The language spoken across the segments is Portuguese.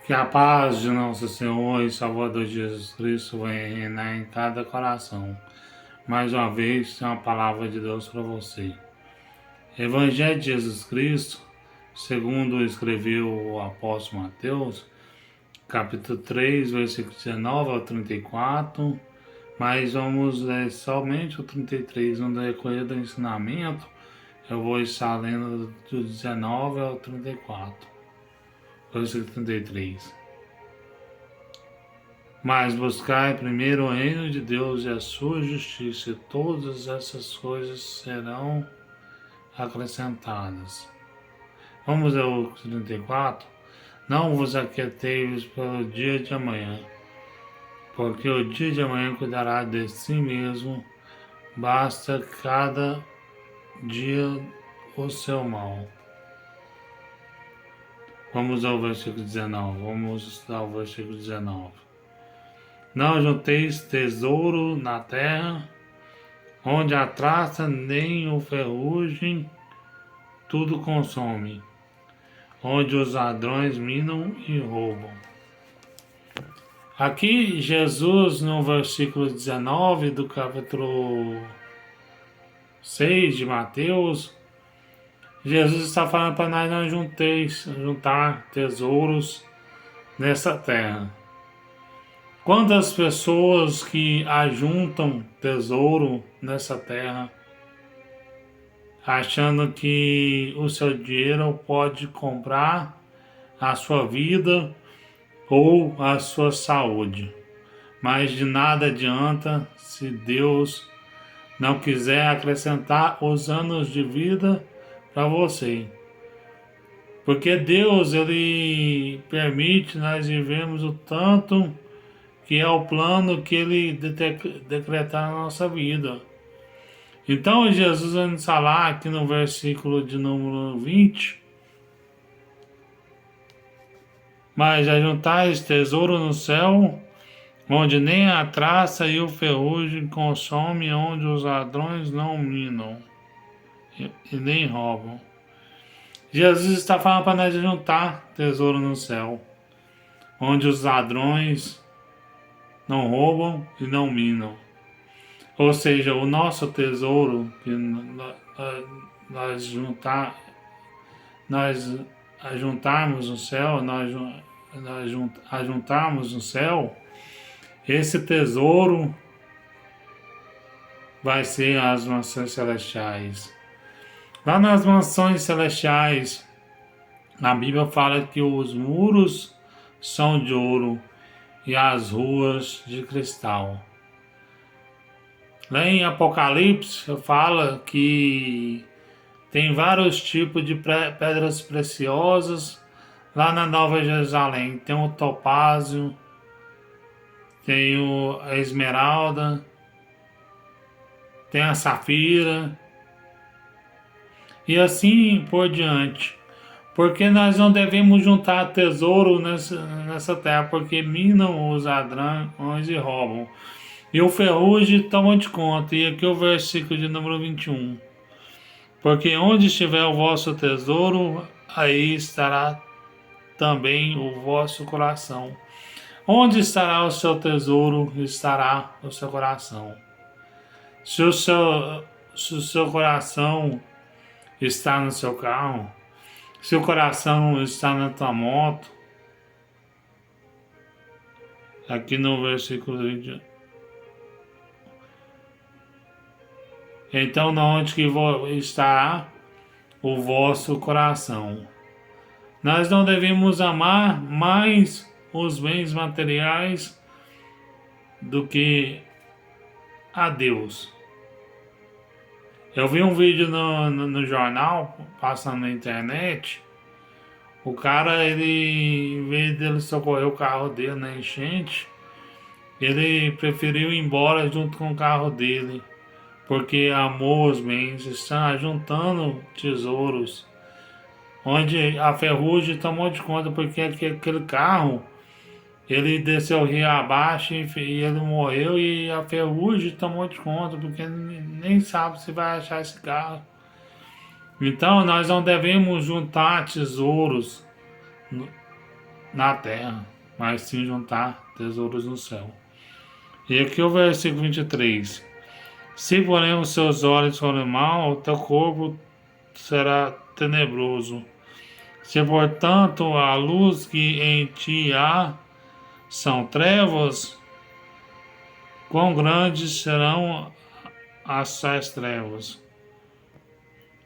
Que a paz de nosso Senhor e Salvador Jesus Cristo venha reinar em cada coração. Mais uma vez, tem uma palavra de Deus para você. Evangelho de Jesus Cristo, segundo escreveu o apóstolo Mateus, capítulo 3, versículo 19 ao 34, mas vamos ler somente o 33, no decorrer do ensinamento. Eu vou estar lendo do 19 ao 34, versículo 33. Mas buscai primeiro o reino de Deus e a sua justiça, e todas essas coisas serão acrescentadas. Vamos ao 34. Não vos aquieteis pelo dia de amanhã, porque o dia de amanhã cuidará de si mesmo, basta cada dia o seu mal. Vamos ao versículo 19. Vamos estudar o versículo 19. Não junteis tesouro na terra, onde a traça nem o ferrugem tudo consome, onde os ladrões minam e roubam. Aqui Jesus, no versículo 19 do capítulo 6 de Mateus, Jesus está falando para nós não juntar tesouros nessa terra. Quantas pessoas que ajuntam tesouro nessa terra, achando que o seu dinheiro pode comprar a sua vida ou a sua saúde. Mas de nada adianta se Deus não quiser acrescentar os anos de vida para você. Porque Deus, Ele permite nós vivemos o tanto que é o plano que Ele decretar na nossa vida. Então Jesus vai nos falar aqui no versículo de número 20, mas ajuntais tesouro no céu, onde nem a traça e o ferrugem consome, onde os ladrões não minam e nem roubam. Jesus está falando para nós juntar tesouro no céu, onde os ladrões não roubam e não minam. Ou seja, o nosso tesouro que nós ajuntarmos no céu, ajuntarmos no céu, esse tesouro vai ser as mansões celestiais. Lá nas mansões celestiais, a Bíblia fala que os muros são de ouro e as ruas de cristal. Lá em Apocalipse fala que tem vários tipos de pedras preciosas lá na Nova Jerusalém. Tem o topázio, tem a esmeralda, tem a safira e assim por diante. Porque nós não devemos juntar tesouro nessa terra, porque minam os ladrões e roubam. E o ferrugem toma de conta. E aqui o versículo de número 21. Porque onde estiver o vosso tesouro, aí estará também o vosso coração. Onde estará o seu tesouro, estará o seu coração. Se o seu coração está no seu carro, se o coração está na tua moto, aqui no versículo 20, então onde que estará o vosso coração? Nós não devemos amar mais os bens materiais do que a Deus. Eu vi um vídeo no jornal, passando na internet. O cara, ele, em vez dele socorrer o carro dele na enchente, ele preferiu ir embora junto com o carro dele, porque amou os bens, está juntando tesouros, onde a ferrugem tomou de conta, porque aquele carro, ele desceu o rio abaixo e ele morreu, e a ferrugem tomou de conta, porque ele nem sabe se vai achar esse carro. Então nós não devemos juntar tesouros na terra, mas sim juntar tesouros no céu. E aqui o versículo 23. Se porém os seus olhos forem mal, o teu corpo será tenebroso. Se portanto a luz que em ti há são trevas, quão grandes serão as tais trevas?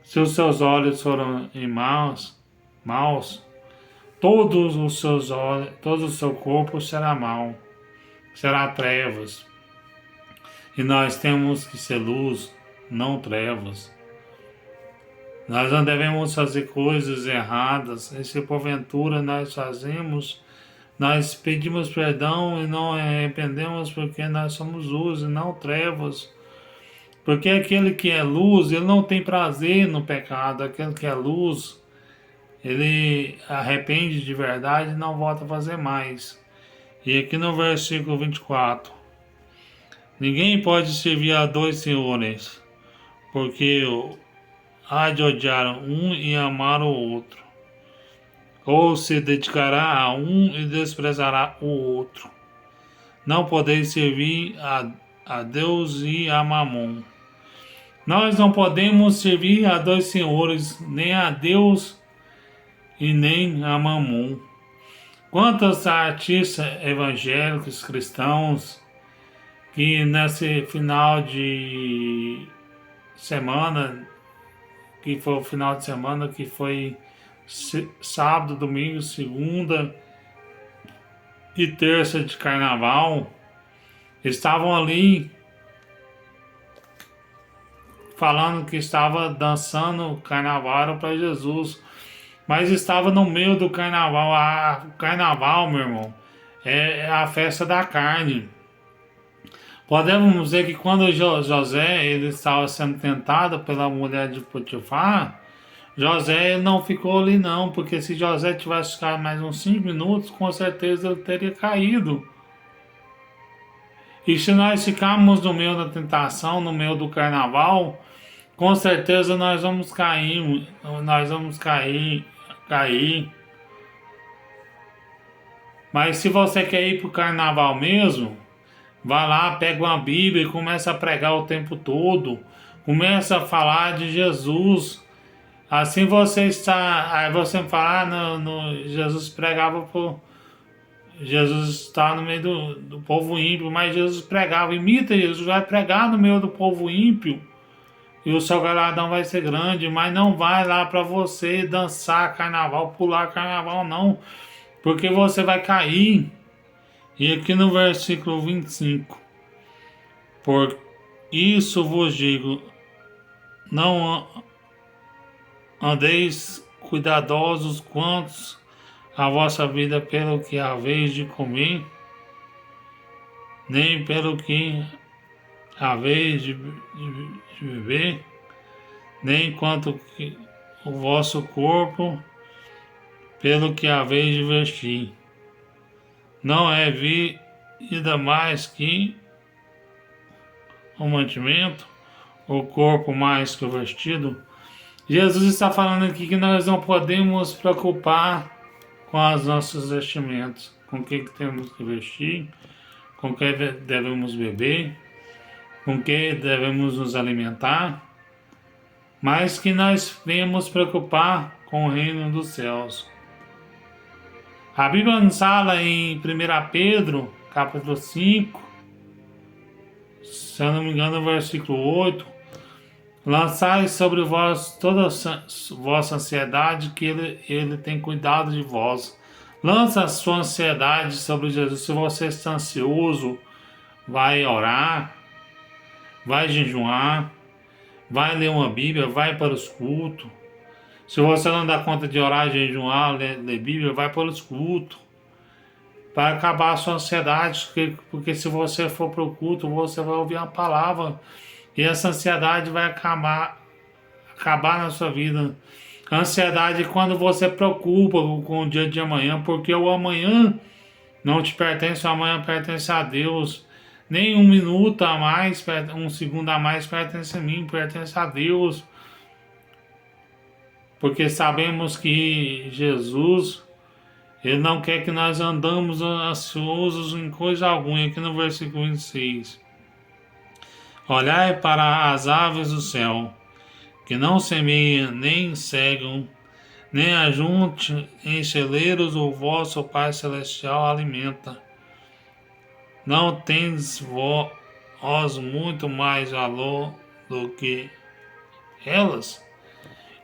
Se os seus olhos forem maus, todos os seus olhos, todo o seu corpo será mau, será trevas. E nós temos que ser luz, não trevas. Nós não devemos fazer coisas erradas, e se porventura nós fazemos, nós pedimos perdão e não arrependemos porque nós somos luz e não trevas. Porque aquele que é luz, ele não tem prazer no pecado. Aquele que é luz, ele arrepende de verdade e não volta a fazer mais. E aqui no versículo 24: ninguém pode servir a dois senhores, porque há de odiar um e amar o outro, ou se dedicará a um e desprezará o outro. Não podeis servir a Deus e a Mamon. Nós não podemos servir a dois senhores, nem a Deus e nem a Mamon. Quantos artistas evangélicos cristãos que nesse final de semana, que foi o final de semana, que foi sábado, domingo, segunda e terça de carnaval, estavam ali falando que estava dançando carnaval para Jesus, mas estava no meio do carnaval. O carnaval, meu irmão, é a festa da carne. Podemos dizer que quando José ele estava sendo tentado pela mulher de Potifar, José não ficou ali não, porque se José tivesse ficado mais uns 5 minutos, com certeza ele teria caído. E se nós ficarmos no meio da tentação, no meio do carnaval, com certeza nós vamos cair. Mas se você quer ir para o carnaval mesmo, vá lá, pega uma Bíblia e começa a pregar o tempo todo. Começa a falar de Jesus. Assim você está. Aí você fala, Jesus pregava por. Jesus está no meio do povo ímpio, mas Jesus pregava. Imita Jesus, vai pregar no meio do povo ímpio. E o seu galardão vai ser grande, mas não vai lá para você dançar carnaval, pular carnaval, não. Porque você vai cair. E aqui no versículo 25: por isso vos digo, não andeis cuidadosos quanto a vossa vida pelo que haveis de comer, nem pelo que haveis de beber, nem quanto que o vosso corpo pelo que haveis de vestir. Não é vida mais que o mantimento, o corpo mais que o vestido. Jesus está falando aqui que nós não podemos preocupar com as nossas vestimentas, com o que temos que vestir, com o que devemos beber, com o que devemos nos alimentar, mas que nós venhamos preocupar com o reino dos céus. A Bíblia nos fala em 1 Pedro, capítulo 5, se eu não me engano, versículo 8, lançai sobre vós toda a vossa ansiedade, que ele tem cuidado de vós. Lança a sua ansiedade sobre Jesus. Se você está ansioso, vai orar, vai jejuar, vai ler uma Bíblia, vai para os cultos. Se você não dá conta de orar, jejuar, ler Bíblia, vai para os cultos. Para acabar a sua ansiedade, porque se você for para o culto, você vai ouvir a palavra e essa ansiedade vai acabar na sua vida. A ansiedade é quando você preocupa com o dia de amanhã, porque o amanhã não te pertence, o amanhã pertence a Deus. Nem um minuto a mais, um segundo a mais pertence a mim, pertence a Deus. Porque sabemos que Jesus, Ele não quer que nós andamos ansiosos em coisa alguma. E aqui no versículo 26. Olhai para as aves do céu, que não semeiam, nem cegam, nem ajunte em celeiros, o vosso Pai Celestial alimenta. Não tendes vós muito mais valor do que elas?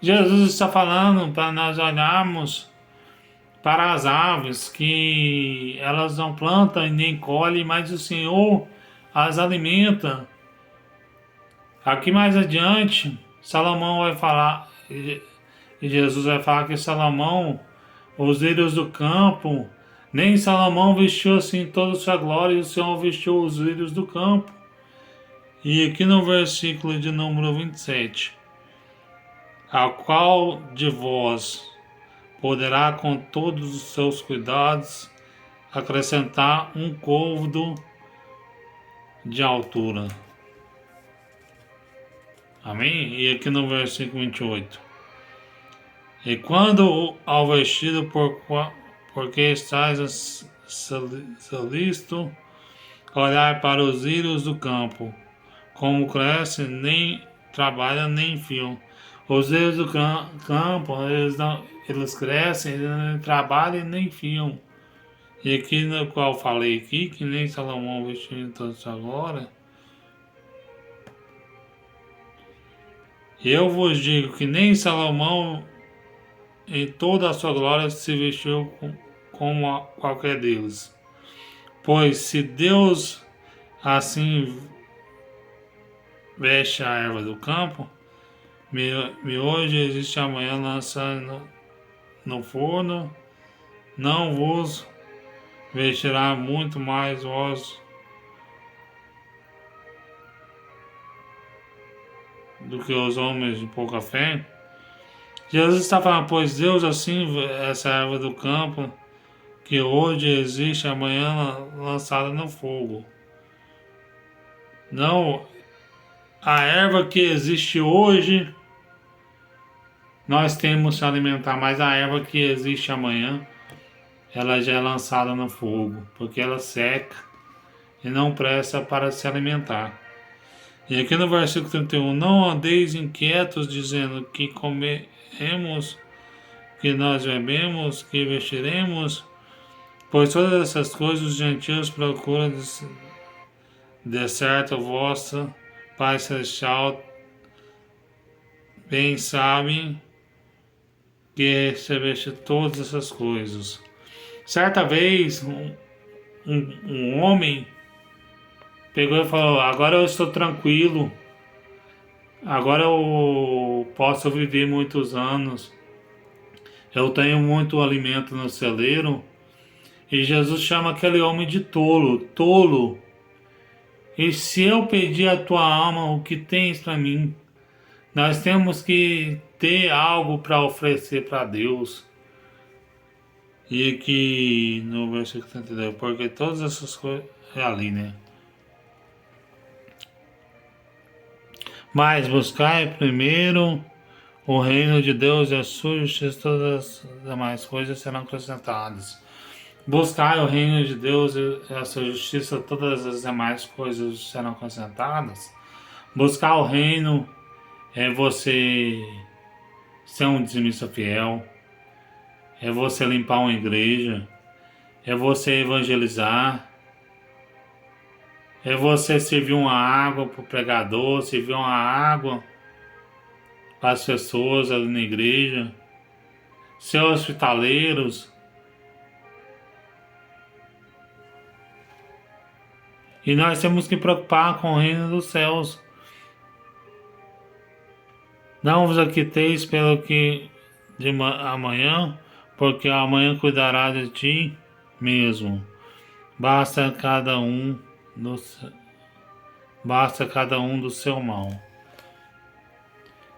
Jesus está falando para nós olharmos para as aves, que elas não plantam e nem colhem, mas o Senhor as alimenta. Aqui mais adiante, Salomão vai falar, e Jesus vai falar que Salomão, os lírios do campo, nem Salomão vestiu assim toda a sua glória, e o Senhor vestiu os lírios do campo. E aqui no versículo de número 27, a qual de vós poderá com todos os seus cuidados acrescentar um côvado de altura? Amém? E aqui no versículo 28. E quando ao vestido porque estás solícito, olhai para os lírios do campo, como crescem, nem trabalham nem fiam. Os lírios do campo, eles crescem, eles nem trabalham nem fiam. E aqui no qual falei aqui, que nem Salomão vestiu em toda sua glória, eu vos digo que nem Salomão em toda a sua glória se vestiu como qualquer deles. Pois se Deus assim veste a erva do campo, hoje existe amanhã lançando no forno, não vos vestirá muito mais vós do que os homens de pouca fé? Jesus está falando, pois Deus assim, essa erva do campo, que hoje existe, amanhã lançada no fogo. Não, a erva que existe hoje, nós temos que alimentar, mas a erva que existe amanhã, ela já é lançada no fogo, porque ela seca e não presta para se alimentar. E aqui no versículo 31, não andeis inquietos, dizendo que comeremos, que nós bebemos, que vestiremos, pois todas essas coisas os gentios procuram de certo o vosso Pai Celestial bem sabem que recebeste todas essas coisas. Certa vez, um homem pegou e falou, agora eu estou tranquilo, agora eu posso viver muitos anos, eu tenho muito alimento no celeiro. E Jesus chama aquele homem de tolo, tolo. E se eu pedir a tua alma, o que tens para mim? Nós temos que ter algo para oferecer para Deus. E aqui no versículo 32, porque todas essas coisas é ali, né? Mas buscai primeiro o reino de Deus e a sua justiça, todas as demais coisas serão acrescentadas. Buscai o reino de Deus e a sua justiça, todas as demais coisas serão acrescentadas. Buscar o reino é você ser um dizimista fiel, é você limpar uma igreja, é você evangelizar, é você servir uma água para o pregador, servir uma água para as pessoas ali na igreja, ser hospitaleiros. E nós temos que preocupar com o reino dos céus. Não vos aquiteis pelo que de amanhã, porque amanhã cuidará de ti mesmo. Basta cada um do seu mal.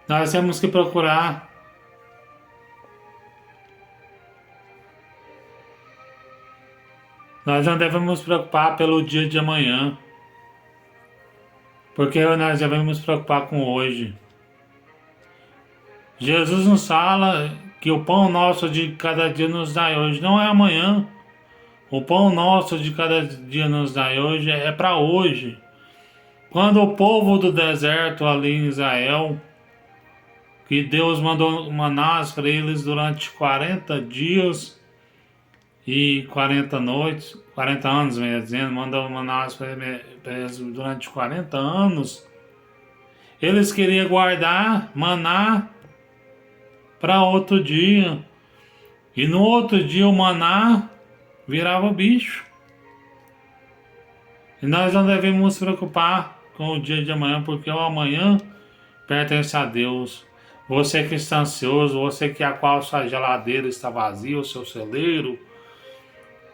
Nós temos que procurar nós não devemos preocupar pelo dia de amanhã, porque nós devemos preocupar com hoje. Jesus nos fala que o pão nosso de cada dia nos dai hoje, não é amanhã. O pão nosso de cada dia nos dai hoje é para hoje. Quando o povo do deserto ali em Israel, que Deus mandou manás para eles durante 40 dias e 40 noites, 40 anos, melhor dizendo, mandou manás para eles durante 40 anos, eles queriam guardar maná para outro dia. E no outro dia o maná virava bicho. E nós não devemos nos preocupar com o dia de amanhã, porque o amanhã pertence a Deus. Você que está ansioso, você que a qual sua geladeira está vazia, o seu celeiro,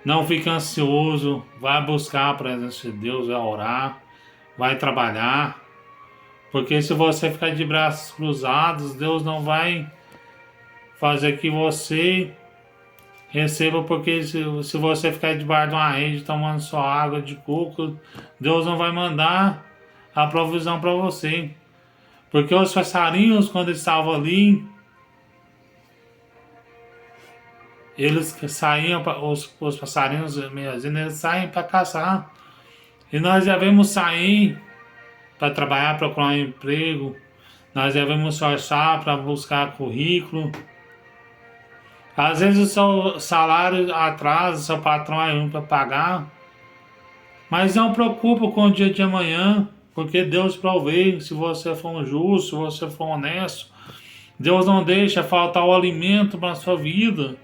não fique ansioso, vai buscar a presença de Deus, vai orar, vai trabalhar, porque se você ficar de braços cruzados, Deus não vai fazer que você receba, porque se você ficar debaixo de uma rede tomando sua água de coco, Deus não vai mandar a provisão para você. Porque os passarinhos, quando estavam ali, eles saíam, os passarinhos, eles saem para caçar. E nós devemos sair para trabalhar, procurar um emprego. Nós devemos esforçar para buscar currículo. Às vezes o seu salário atrasa, o seu patrão é ruim para pagar. Mas não preocupe com o dia de amanhã, porque Deus provê. Se você for um justo, se você for honesto, Deus não deixa faltar o alimento para a sua vida.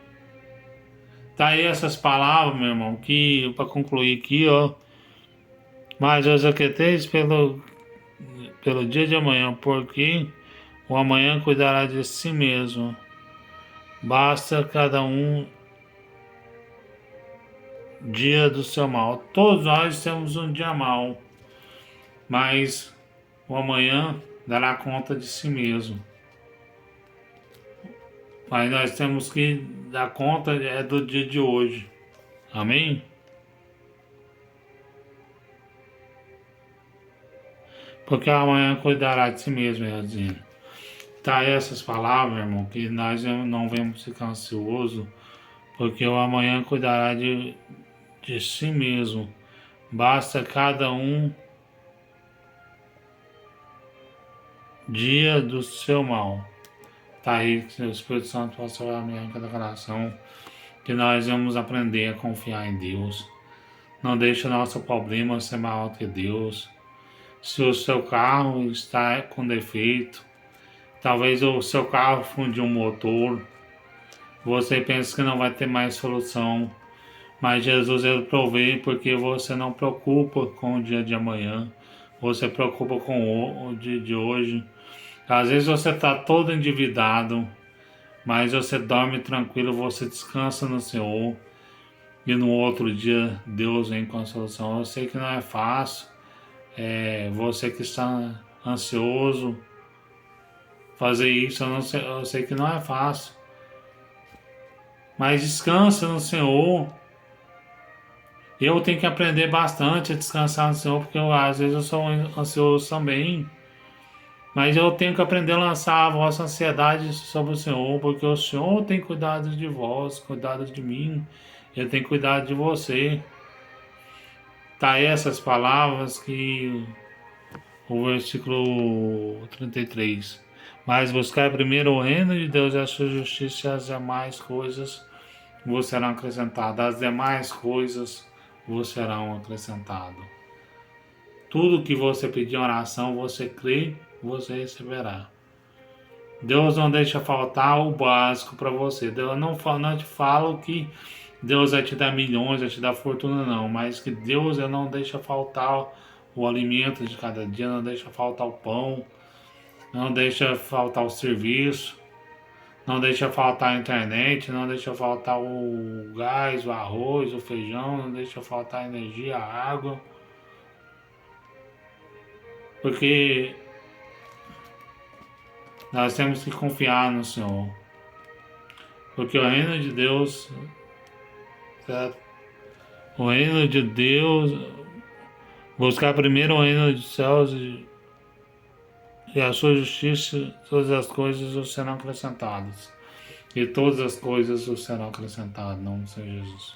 Tá aí essas palavras, meu irmão, que para concluir aqui, ó. Mas eu aquieteis pelo dia de amanhã, porque o amanhã cuidará de si mesmo. Basta cada um dia do seu mal. Todos nós temos um dia mal, mas o amanhã dará conta de si mesmo. Mas nós temos que dar conta do dia de hoje. Amém? Porque amanhã cuidará de si mesmo, Rezinha. Tá aí essas palavras, irmão, que nós não vamos ficar ansiosos, porque o amanhã cuidará de si mesmo. Basta cada um dia do seu mal. Tá aí, que o Espírito Santo possa falar em cada coração, que nós vamos aprender a confiar em Deus. Não deixe o nosso problema ser maior que Deus. Se o seu carro está com defeito, talvez o seu carro fundiu um motor, você pensa que não vai ter mais solução, mas Jesus ele provê, porque você não preocupa com o dia de amanhã, você preocupa com o dia de hoje. Às vezes você está todo endividado, mas você dorme tranquilo, você descansa no Senhor, e no outro dia Deus vem com a solução. Eu sei que não é fácil, você que está ansioso, fazer isso, eu sei que não é fácil, mas descansa no Senhor. Eu tenho que aprender bastante a descansar no Senhor, porque às vezes eu sou ansioso também. Mas eu tenho que aprender a lançar a vossa ansiedade sobre o Senhor, porque o Senhor tem cuidado de vós, cuidado de mim, Ele tem cuidado de você. Tá aí essas palavras que o versículo 33. Mas buscar primeiro o reino de Deus e a sua justiça, e as demais coisas vos serão acrescentadas. As demais coisas vos serão acrescentadas. Tudo que você pedir em oração, você crê, você receberá. Deus não deixa faltar o básico para você. Deus não te fala que Deus vai te dar milhões, vai te dar fortuna, não. Mas que Deus não deixa faltar o alimento de cada dia, não deixa faltar o pão, não deixa faltar o serviço, não deixa faltar a internet, não deixa faltar o gás, o arroz, o feijão, não deixa faltar a energia, a água. Porque nós temos que confiar no Senhor. Porque o reino de Deus, certo? O reino de Deus, buscar primeiro o reino dos céus e a sua justiça, todas as coisas serão acrescentadas. e todas as coisas o serão acrescentadas, em nome do Senhor Jesus.